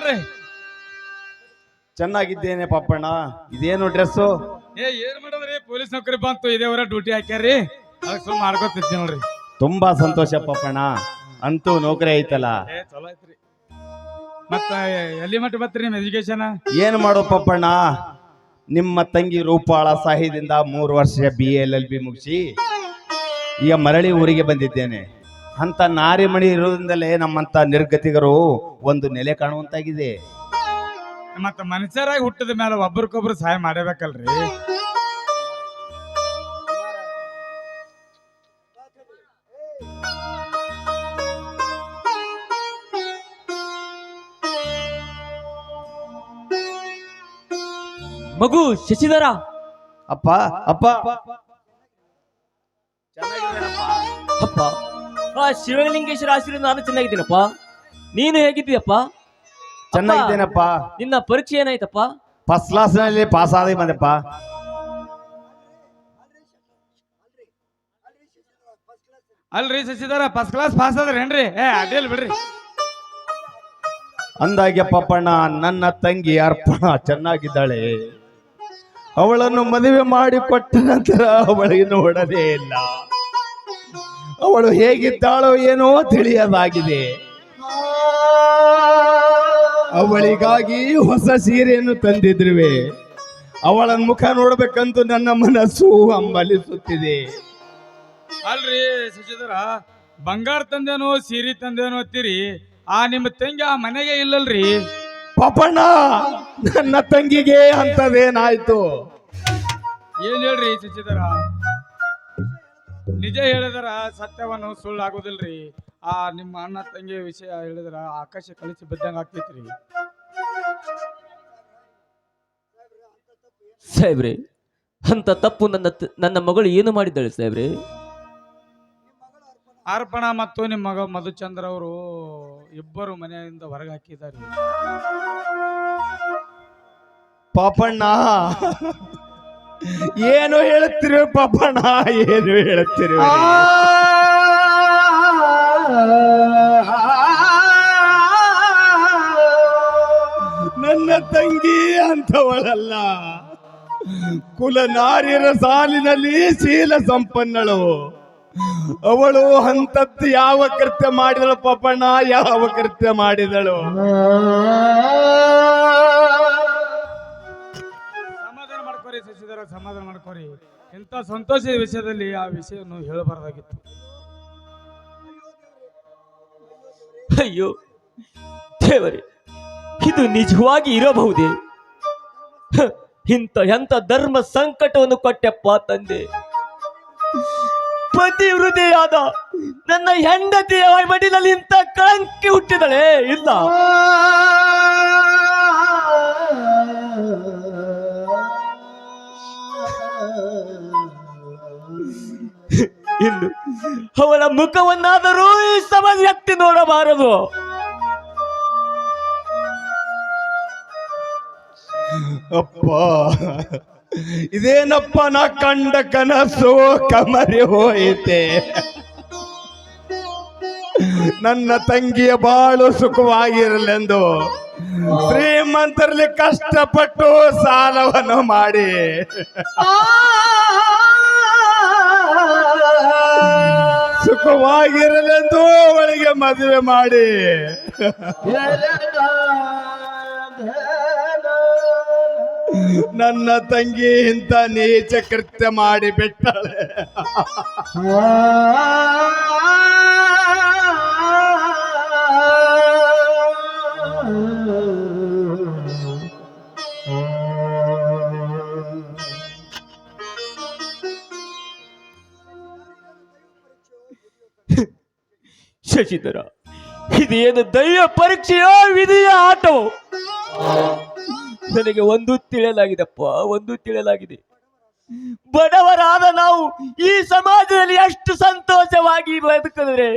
ಏನ್ರಿ ಚೆನ್ನಾಗಿದ್ದೇನೆ ಪಾಪಣ್ಣ. ಇದೇನು ಡ್ರೆಸ್ಸು? ಏನ್ ಮಾಡೋದ್ರಿ, ಪೊಲೀಸ್ ನೌಕರಿ ಬಂತು, ಇದೇವರ ಡ್ಯೂಟಿ ಹಾಕ್ಯಾರಿ, ಅದಕ್ಕೆ ಸುಮ್ಮನೆ ಮಾಡ್ಕೊತಿದ್ದೆ ನೋಡ್ರಿ. ತುಂಬಾ ಸಂತೋಷ ಪಾಪಣ್ಣ, ಅಂತೂ ನೌಕರಿ ಐತಲ್ಲ. ಚಲೋ ಐತ್ರಿ. ಮತ್ತ ಎಲ್ಲಿ ಮಟ್ಟ ಬತ್ರಿ ನಿಮ್ ಎಜುಕೇಶನ್? ಏನ್ ಮಾಡೋ ಪಾಪಣ್ಣ, ನಿಮ್ಮ ತಂಗಿ ರೂಪಾಳ ಸಾಹಿದಿಂದ 3 ವರ್ಷ BA LLB ಮುಗಿಸಿ ಈಗ ಮರಳಿ ಊರಿಗೆ ಬಂದಿದ್ದೇನೆ. ಅಂತ ನಾರಿಮಣಿ ಇರೋದ್ರಿಂದಲೇ ನಮ್ಮಂತ ನಿರ್ಗತಿಗರು ಒಂದು ನೆಲೆ ಕಾಣುವಂತಾಗಿದೆ. ಮತ್ತ ಮನುಷ್ಯರಾಗಿ ಹುಟ್ಟಿದ ಮೇಲೆ ಒಬ್ರಿಗೊಬ್ರು ಸಹಾಯ ಮಾಡಬೇಕಲ್ರಿ. ಮಗು ಶಶಿಧರ. ಅಪ್ಪ ಅಪ್ಪ ಅಪ್ಪ, ಆ ಶಿವಲಿಂಗೇಶ್ವರ ಆಶೀರ್ವಾದ ನಾನು ಚೆನ್ನಾಗಿದ್ದೀನಪ್ಪ. ನೀನು ಹೇಗಿದ್ದೀಯಪ್ಪ? ಚೆನ್ನಾಗಿದ್ದೇನಪ್ಪ. ನಿನ್ನ ಪರೀಕ್ಷೆ ಏನಾಯ್ತಪ್ಪ? ಫಸ್ಟ್ ಕ್ಲಾಸ್ ನಲ್ಲಿ ಪಾಸ್ ಆಗಿ ಬಂದಪ್ಪ. ಅಲ್ರಿ ಶಶಿಧರ ಫಸ್ಟ್ ಕ್ಲಾಸ್ ಪಾಸ್ ಆದ್ರೇನ್ರಿ? ಅಡ್ಡಿಲ್ ಬಿಡ್ರಿ. ಅಂದಾಗೆ ಪಪ್ಪಣ್ಣ, ನನ್ನ ತಂಗಿ ಅರ್ಪಣ ಚೆನ್ನಾಗಿದ್ದಾಳೆ. ಅವಳನ್ನು ಮದುವೆ ಮಾಡಿ ಕೊಟ್ಟ ನಂತರ ಅವಳಿಗೆ ನೋಡದೇ ಇಲ್ಲ. ಅವಳು ಹೇಗಿದ್ದಾಳೋ ಏನೋ ತಿಳಿಯದಾಗಿದೆ. ಅವಳಿಗಾಗಿ ಹೊಸ ಸೀರೆಯನ್ನು ತಂದಿದ್ರುವೆ. ಅವಳ ಮುಖ ನೋಡ್ಬೇಕಂತೂ ನನ್ನ ಮನಸ್ಸು ಹಂಬಲಿಸುತ್ತಿದೆ. ಅಲ್ರಿ ಶಶಿಧರ, ಬಂಗಾರ ತಂದೇನೋ ಸೀರೆ ತಂದೇನೋ ಅಂತೀರಿ, ಆ ನಿಮ್ಮ ತಂಗಿ ಆ ಮನೆಗೆ ಇಲ್ಲಲ್ರಿ? ಪಾಪಣ್ಣ, ನನ್ನ ತಂಗಿಗೆ ಅಂತದೇನಾಯ್ತು? ಏನ್ ಹೇಳ್ರಿ ಶಶಿಧರ, ನಿಜ ಹೇಳಿದರ ಸತ್ಯವನ್ನು ಸುಳ್ಳು ಆಗೋದಿಲ್ರಿ. ಆ ನಿಮ್ಮ ಅಣ್ಣ ತಂಗಿ ವಿಷಯ ಹೇಳಿದ್ರ ಆಕಾಶ ಕಳಿಸಿ ಬಿದ್ದಂಗ ಆಗ್ತೈತ್ರಿ. ಸಾಹೇಬ್ರೆ, ಅಂತ ತಪ್ಪು ನನ್ನ ಮಗಳು ಏನು ಮಾಡಿದ್ದಾಳೆ ಸಾಹೇಬ್ರೆ? ಅರ್ಪಣ ಮತ್ತು ನಿಮ್ಮ ಮಗ ಮಧುಚಂದ್ರ ಅವರು ಇಬ್ಬರು ಮನೆಯಿಂದ ಹೊರಗೆ ಹಾಕಿದ್ದಾರೆ. ಪಾಪಣ್ಣ, ಏನು ಹೇಳುತ್ತಿರು ಪಾಪಣ್ಣ, ಏನು ಹೇಳುತ್ತಿರು? ನನ್ನ ತಂಗಿ ಅಂತವಳಲ್ಲ, ಕುಲನಾರ್ಯರ ಸಾಲಿನಲ್ಲಿ ಶೀಲ ಸಂಪನ್ನಳು. ಅವಳು ಅಂತದ್ದು ಯಾವ ಕೃತ್ಯ ಮಾಡಿದಳು ಪಾಪಣ್ಣ? ಯಾವ ಕೃತ್ಯ ಮಾಡಿದಳು? ಸಮಾಧಾನ ಮಾಡ್ಕೋರಿ ಶಶಿಧರ, ಸಮಾಧಾನ ಮಾಡ್ಕೋರಿ. ಇಂಥ ಸಂತೋಷದ ವಿಷಯದಲ್ಲಿ ಆ ವಿಷಯವನ್ನು ಹೇಳಬಾರ್ದಾಗಿತ್ತು. ಅಯ್ಯೋ ದೇವರೇ, ಇದು ನಿಜವಾಗಿ ಇರಬಹುದೇ? ಎಂತ ಧರ್ಮ ಸಂಕಟವನ್ನು ಕೊಟ್ಟಪ್ಪ ತಂದೆ. ಪತಿ ಹೃದಯಾದ ನನ್ನ ಹೆಂಡತಿಯ ಮಡಿಲಲ್ಲಿ ಇಂಥ ಕಳಂಕಿ ಹುಟ್ಟಿದಳೆ ಇಲ್ಲ. ಇನ್ನು ಅವಳ ಮುಖವನ್ನಾದರೂ ಈ ಸಮಾಜ ಎತ್ತಿ ನೋಡಬಾರದು. ಅಪ್ಪ, ಇದೇನಪ್ಪ ನಾ ಕಂಡ ಕನಸು ಕಮರಿ ಹೋಯಿತೆ. ನನ್ನ ತಂಗಿಯ ಬಾಳು ಸುಖವಾಗಿರಲೆಂದು ಶ್ರೀಮಂತರಲ್ಲಿ ಕಷ್ಟಪಟ್ಟು ಸಾಲವನ್ನು ಮಾಡಿ ಸುಖವಾಗಿರಲೆಂದು ಅವಳಿಗೆ ಮದುವೆ ಮಾಡಿ ನನ್ನ ತಂಗಿ ಇಂಥ ನೀಚ ಕೃತ್ಯ ಮಾಡಿ ಬಿಟ್ಟಳೆ. ಶಶಿಧರ, ಇದೇನು ದೈವ ಪರೀಕ್ಷೆಯೋ ವಿಧಿಯ ಆಟವೋ? ನನಗೆ ಒಂದು ತಿಳಿಯಲಾಗಿದೆಪ್ಪ, ಒಂದು ತಿಳಿಯಲಾಗಿದೆ. ಬಡವರಾದ ನಾವು ಈ ಸಮಾಜದಲ್ಲಿ ಎಷ್ಟು ಸಂತೋಷವಾಗಿ ಬದುಕಿದ್ರೆ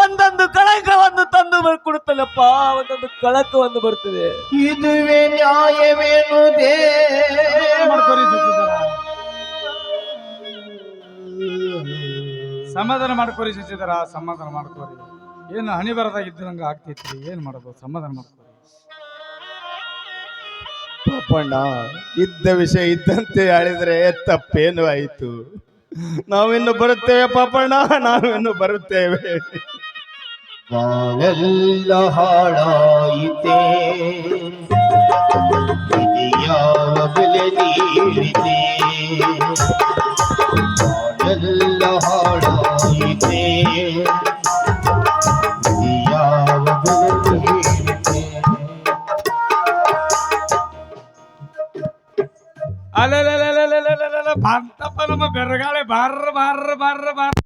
ಒಂದೊಂದು ಕಳಂಕವನ್ನು ತಂದು ಕೊಡುತ್ತಲ್ಲಪ್ಪ, ಒಂದೊಂದು ಕಳಂಕವನ್ನು ಬರ್ತದೆ. ಇದುವೇ ನ್ಯಾಯವೇನು? ಸಮಾಧಾನ ಮಾಡ್ಕೋರಿ ಶಶಿಧರ, ಸಮಾಧಾನ ಮಾಡ್ಕೋರಿ. ಏನು ಹಣಿ ಬರದಾಗಿದ್ದು ನಂಗೆ ಆಗ್ತೈತ್ರಿ, ಏನ್ ಮಾಡೋದು? ಸಮಾಧಾನ ಮಾಡ್ಕೋರಿ. ಪಾಪಣ್ಣ, ಇದ್ದ ವಿಷಯ ಇದ್ದಂತೆ ಹೇಳಿದ್ರೆ ತಪ್ಪೇನು ಆಯಿತು? ನಾವಿನ್ನು ಬರುತ್ತೇವೆ ಪಾಪಣ್ಣ, ನಾವಿನ್ನು ಬರುತ್ತೇವೆ. ಬಾಳೆಲ್ಲ ಹಾಳಾಯಿತೆ, ಯಾವ ಬೆಲೆ ನೀಡಿದೆ? ಬಾಳೆಲ್ಲ ಹಾಳಾಯಿತೆ, ಯಾವ ಬೆಲೆ ನೀಡಿದೆ? ಅಲ್ಲ ಬಂತಪ್ಪ ನಮ್ಮ ಬೆರಗಾಳೆ ಬಾರ್ರ ಬಾರ್ರ ಬಾರ್ರ ಬಾರ್ರ